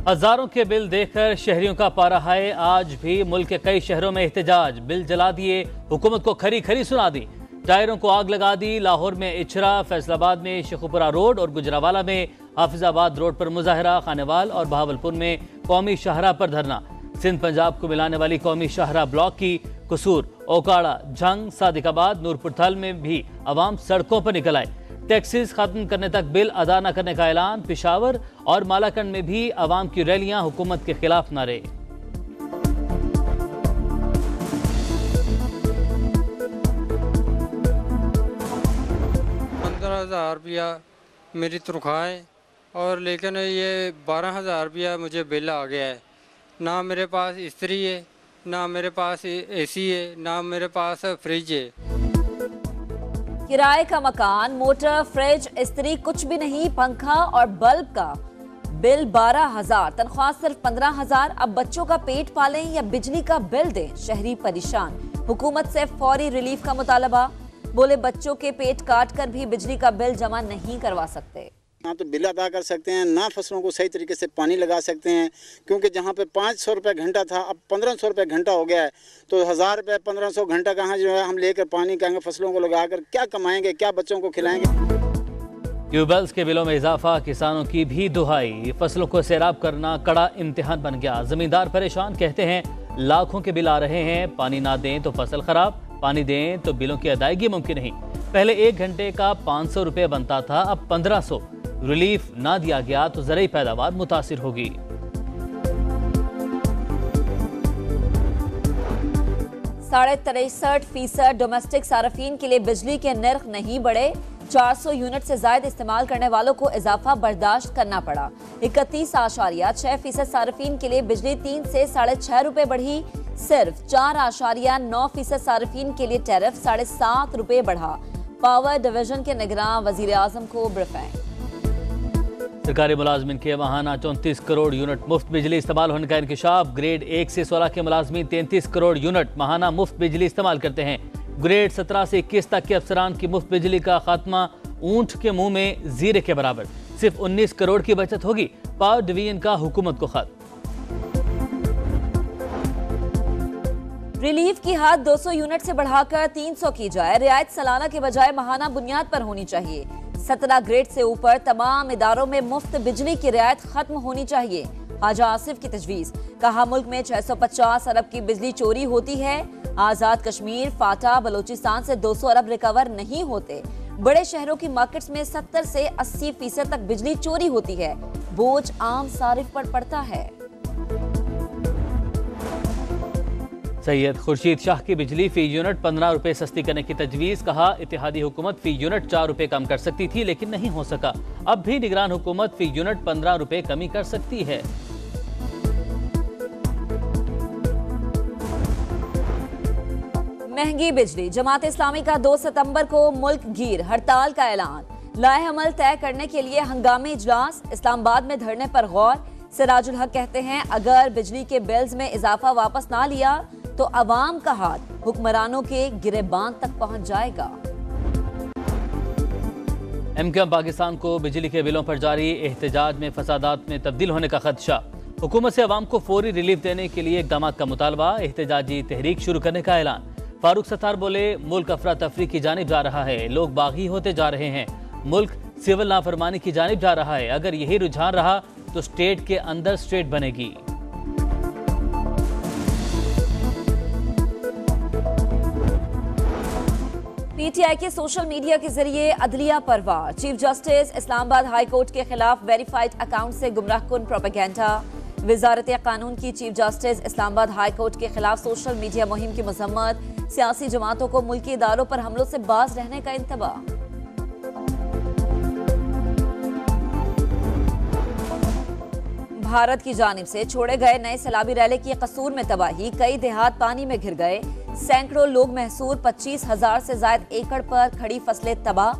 हजारों के बिल देखकर शहरियों का पारा हाय। आज भी मुल्क के कई शहरों में एहतजाज। बिल जला दिए, हुकूमत को खरी खरी सुना दी, टायरों को आग लगा दी। लाहौर में इचरा, फैसलाबाद में शेखुपुरा रोड और गुजरावाला में हाफिजाबाद रोड पर मुजाहरा, खानेवाल और बहावलपुर में कौमी शाहरा पर धरना। सिंध पंजाब को मिलाने वाली कौमी शाहरा ब्लॉक की कसूर, ओकाड़ा, झंग, सादिकाबाद, नूरपुर थल में भी अवाम सड़कों पर निकल आए। टैक्सेस खत्म करने तक बिल अदा न करने का ऐलान। पिशावर और मालाकंड में भी अवाम की रैलियां, हुकूमत के खिलाफ नारे। 15,000 रुपया मेरी तनख्वाह है और लेकिन ये 12,000 रुपया मुझे बिल आ गया है। ना मेरे पास इस्त्री है, ना मेरे पास एसी है, ना मेरे पास फ्रिज है। किराए का मकान, मोटर, फ्रिज, इस्त्री कुछ भी नहीं, पंखा और बल्ब का बिल 12,000, तनख्वाह सिर्फ 15,000। अब बच्चों का पेट पालें या बिजली का बिल दें, शहरी परेशान। हुकूमत से फौरी रिलीफ का मुतालबा। बोले बच्चों के पेट काट कर भी बिजली का बिल जमा नहीं करवा सकते। ना तो बिल अदा कर सकते हैं, ना फसलों को सही तरीके से पानी लगा सकते हैं, क्योंकि जहाँ पे 500 रुपये घंटा था अब 1500 रुपये घंटा हो गया है। तो 1000 रुपये 1500 घंटा कहाँ जो है हम लेकर पानी कहेंगे, फसलों को लगाकर क्या कमाएंगे, क्या बच्चों को खिलाएंगे। ट्यूबवेल्स के बिलों में इजाफा, किसानों की भी दुहाई। फसलों को सैराब करना कड़ा इम्तिहान बन गया। जमींदार परेशान, कहते हैं लाखों के बिल आ रहे हैं, पानी ना दें तो फसल खराब, पानी दें तो बिलों की अदायगी मुमकिन नहीं। पहले 1 घंटे का 500 रुपये बनता था, अब 1500। रिलीफ ना दिया गया तो ज़रूरी पैदावार मुतासिर होगी। साढ़े 63% डोमेस्टिक सार्फिन के लिए बिजली के नर्ख नहीं बढ़े। 400 यूनिट से ज्यादा इस्तेमाल करने वालों को इजाफा बर्दाश्त करना पड़ा। 31.6% सार्फिन के लिए बिजली 3 से 6.5 रुपए बढ़ी। सिर्फ 4.9% सार्फिन के लिए टैरिफ 7.5 रुपए बढ़ा। पावर डिवीजन के निगरान वजीर आजम को ब्रीफिंग। सरकारी मुलाजमिन के माहाना 34 करोड़ यूनिट मुफ्त बिजली इस्तेमाल होने का इंकशाफ। ग्रेड 1 से 16 के मुलाजमिन 33 करोड़ यूनिट माहाना मुफ्त बिजली इस्तेमाल करते हैं। ग्रेड 17 से 21 तक के अफसरान की मुफ्त बिजली का खात्मा ऊंट के मुंह में जीरे के बराबर। सिर्फ 19 करोड़ की बचत होगी। पावर डिवीजन का हुकूमत को खत। रिलीफ की हद 200 यूनिट से बढ़ाकर 300 की जाए। रियायत सालाना के बजाय माहाना बुनियाद पर होनी चाहिए। 17 ग्रेड से ऊपर तमाम इदारों में मुफ्त बिजली की रियायत खत्म होनी चाहिए। हाजा आसिफ की तजवीज। कहा मुल्क में 650 अरब की बिजली चोरी होती है। आजाद कश्मीर, फाटा, बलोचिस्तान से 200 अरब रिकवर नहीं होते। बड़े शहरों की मार्केट्स में 70 से 80% तक बिजली चोरी होती है। बोझ आम सारिफ पर पड़ता है। सैयद खुर्शीद शाह की बिजली फी यूनिट 15 रुपए सस्ती करने की तजवीज़। कहा इत्तेहादी हुकूमत फी यूनिट 4 रुपए कम कर सकती थी, लेकिन नहीं हो सका। अब भी निगरान हुकूमत फी यूनिट 15 रुपए कमी कर सकती है। महंगी बिजली। जमात इस्लामी का 2 सितंबर को मुल्क गिर हड़ताल का ऐलान। लाए अमल तय करने के लिए हंगामी इजलास। इस्लामाबाद में धरने पर गौर। सिराजुल हक कहते हैं अगर बिजली के बिल्स में इजाफा वापस ना लिया तो अवाम का हाथ हुक्मरानों के गिरेबान तक पहुंच जाएगा। एमक्यूएम पाकिस्तान को बिजली के बिलों पर जारी एहतजाज में फसादात में तब्दील होने का खदशा। हुकूमत से अवाम को फौरी रिलीफ देने के लिए इकदाम का मुतालबा। एहतजाजी तहरीक शुरू करने का ऐलान। फारूक सत्तार बोले मुल्क अफरा तफरी की जानिब जा रहा है, लोग बागी होते जा रहे हैं, मुल्क सिविल नाफरमानी की जानिब जा रहा है। अगर यही रुझान रहा तो स्टेट के अंदर स्टेट बनेगी। पीटीआई के सोशल मीडिया के जरिए अदलिया पर वार। Chief justice Islamabad high court के खिलाफ वेरीफाइड अकाउंट से गुमराहकुन प्रोपेगेंडा। वजारत कानून की chief justice Islamabad high court के खिलाफ सोशल मीडिया मुहिम की मजम्मत। सियासी जमातों को मुल्की इदारों पर हमलों से बाज रहने का इंतबाह। भारत की जानिब से छोड़े गए नए सैलाबी रैले की कसूर में तबाही। कई देहात पानी में घिर गए। सैकड़ों लोग महसूर। 25,000 से ज्यादा एकड़ पर खड़ी फसलें तबाह।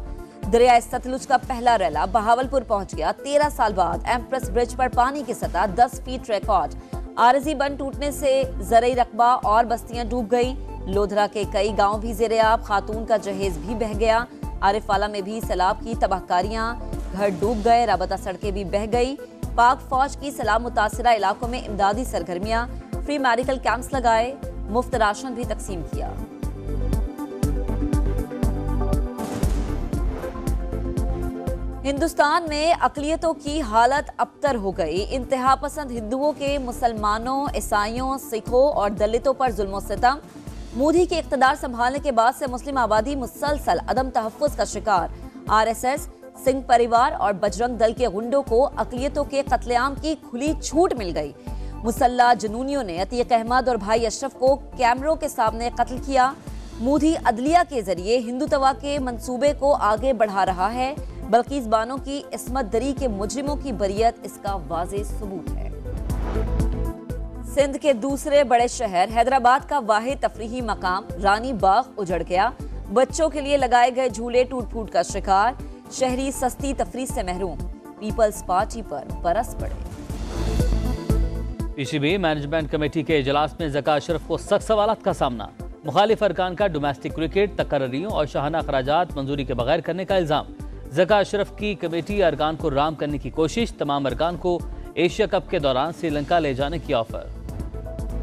दरिया सतलुज का पहला रैला बहावलपुर पहुंच गया। 13 साल बाद एम्प्रेस ब्रिज पर पानी की सतह 10 फीट रिकॉर्ड। आरजी बंद टूटने से जरई रकबा और बस्तियां डूब गई। लोधरा के कई गांव भी ज़ेरे-आब। खातून का जहेज भी बह गया। आरिफवाला में भी सैलाब की तबाहकारियां। घर डूब गए। राबता सड़कें भी बह गई। पाक फौज की सलाह मुतासिरा इलाकों में इमदादी सरगर्मियां, फ्री मेडिकल कैंप्स लगाए, मुफ्त राशन भी तकसीम किया। हिंदुस्तान में अकलियतों की हालत अबतर हो गई। इंतहा पसंद हिंदुओं के मुसलमानों, ईसाइयों, सिखों और दलितों पर जुल्म सितम। मोदी के इख्तिदार संभालने के बाद से मुस्लिम आबादी मुसलसल अदम तहफ़्फ़ुज़ का शिकार। आरएसएस, सिंह परिवार और बजरंग दल के गुंडों को अकलियतों के कत्लेआम की खुली छूट मिल गई। मुसल्ला जुनूनियों ने अतीक अहमद और भाई अशरफ को कैमरों के सामने कत्ल किया। मोदी अदलिया के जरिए हिंदुत्व के मंसूबे को आगे बढ़ा रहा है। बल्किस बानो की इस्मत दरी के मुजरिमों की बरियत इसका वाज़ेह सबूत है। सिंध के दूसरे बड़े शहर हैदराबाद का वाहिद तफरीही मकाम रानी बाग उजड़ गया। बच्चों के लिए लगाए गए झूले टूट फूट का शिकार। शहरी सस्ती तफरीह से महरूम। पीपल्स पार्टी पर बरस पड़े। पीसीबी मैनेजमेंट कमेटी के इजलास में ज़का अशरफ को सख्त सवालात का सामना। मुखालिफ अरकान का डोमेस्टिक क्रिकेट, तकर्रियों और शाहाना अखराजात मंजूरी के बगैर करने का इल्ज़ाम। ज़का अशरफ की कमेटी अरकान को राम करने की कोशिश। तमाम अरकान को एशिया कप के दौरान श्रीलंका ले जाने की ऑफर।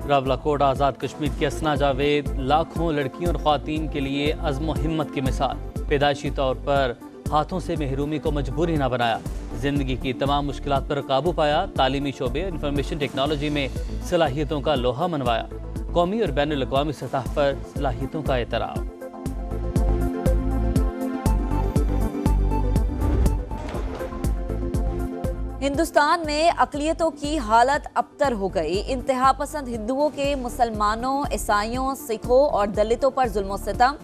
रावलाकोट आज़ाद कश्मीर की असना जावेद लाखों लड़कियों और ख्वातीन के लिए अज़्म व हिम्मत की मिसाल। पैदाइशी तौर पर हाथों से महरूमी को मजबूरी न बनाया। जिंदगी की तमाम मुश्किलात पर काबू पाया। तालीमी शोबे और इंफॉर्मेशन टेक्नोलॉजी में सलाहियतों का लोहा मनवाया। कौमी और बैनुल अक़वामी सतह पर सलाहियतों का एतराफ़। हिंदुस्तान में अकलियतों की हालत अबतर हो गई। इंतहा पसंद हिंदुओं के मुसलमानों, ईसाइयों, सिखों और दलितों पर जुल्म सितम।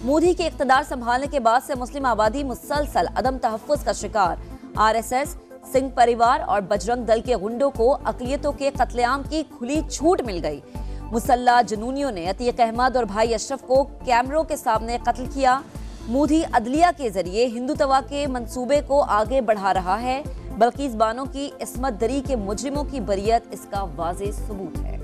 मोदी के इख्तिदार संभालने के बाद से मुस्लिम आबादी मुसलसल अदम तहफ़्फ़ुज़ का शिकार। आरएसएस, सिंह परिवार और बजरंग दल के गुंडों को अकलियतों के कत्लेआम की खुली छूट मिल गई। मुसल्ला जुनूनियों ने अतीक अहमद और भाई अशरफ को कैमरों के सामने कत्ल किया। मोदी अदलिया के जरिए हिंदुत्व के मंसूबे को आगे बढ़ा रहा है। बल्किस बानो की इस्मत दरी के मुजरिमों की बरियत इसका वाज़ेह सबूत है।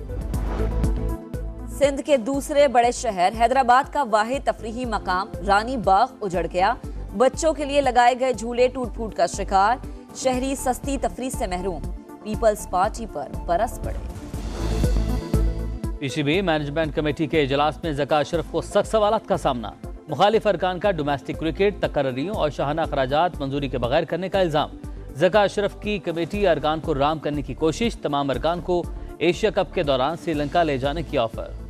सिंध के दूसरे बड़े शहर हैदराबाद का वाहिद तफरीही मकाम रानी बाग उजड़ गया। बच्चों के लिए लगाए गए झूले टूट फूट का शिकार। शहरी सस्ती तफरीह से महरूम। पीपल्स पार्टी पर बरस पड़े। पीसीबी मैनेजमेंट कमेटी के इजलास में ज़का अशरफ को सख्त सवालात का सामना। मुखालिफ अरकान का डोमेस्टिक क्रिकेट, तकर्रियों और शाहाना अखराजात मंजूरी के बगैर करने का इल्ज़ाम। ज़का अशरफ की कमेटी अरकान को राम करने की कोशिश। तमाम अरकान को एशिया कप के दौरान श्रीलंका ले जाने की ऑफर।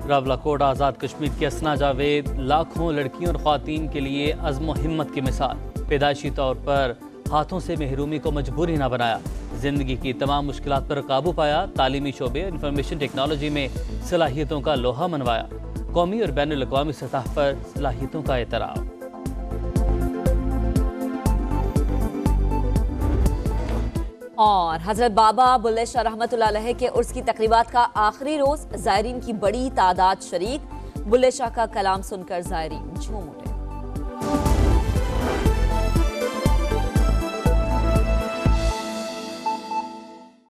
रावलाकोट आज़ाद कश्मीर की असना जावेद लाखों लड़कियों और ख्वातीन के लिए अज़्म व हिम्मत की मिसाल। पैदाइशी तौर पर हाथों से महरूमी को मजबूरी न बनाया। जिंदगी की तमाम मुश्किलात पर काबू पाया। तालीमी शोबे और इंफॉर्मेशन टेक्नोलॉजी में सलाहियतों का लोहा मनवाया। कौमी और बैनुल अक़वामी सतह पर सलाहियतों का एतराफ़। और हजरत बाबा बुल्ले शाह रहमतुल्लाह अलैह के उर्स की तकरीबात का आखिरी रोज ज़ायरीन की बड़ी तादाद शरीक। बुल्ले शाह का कलाम सुनकर ज़ायरीन झूम उठे।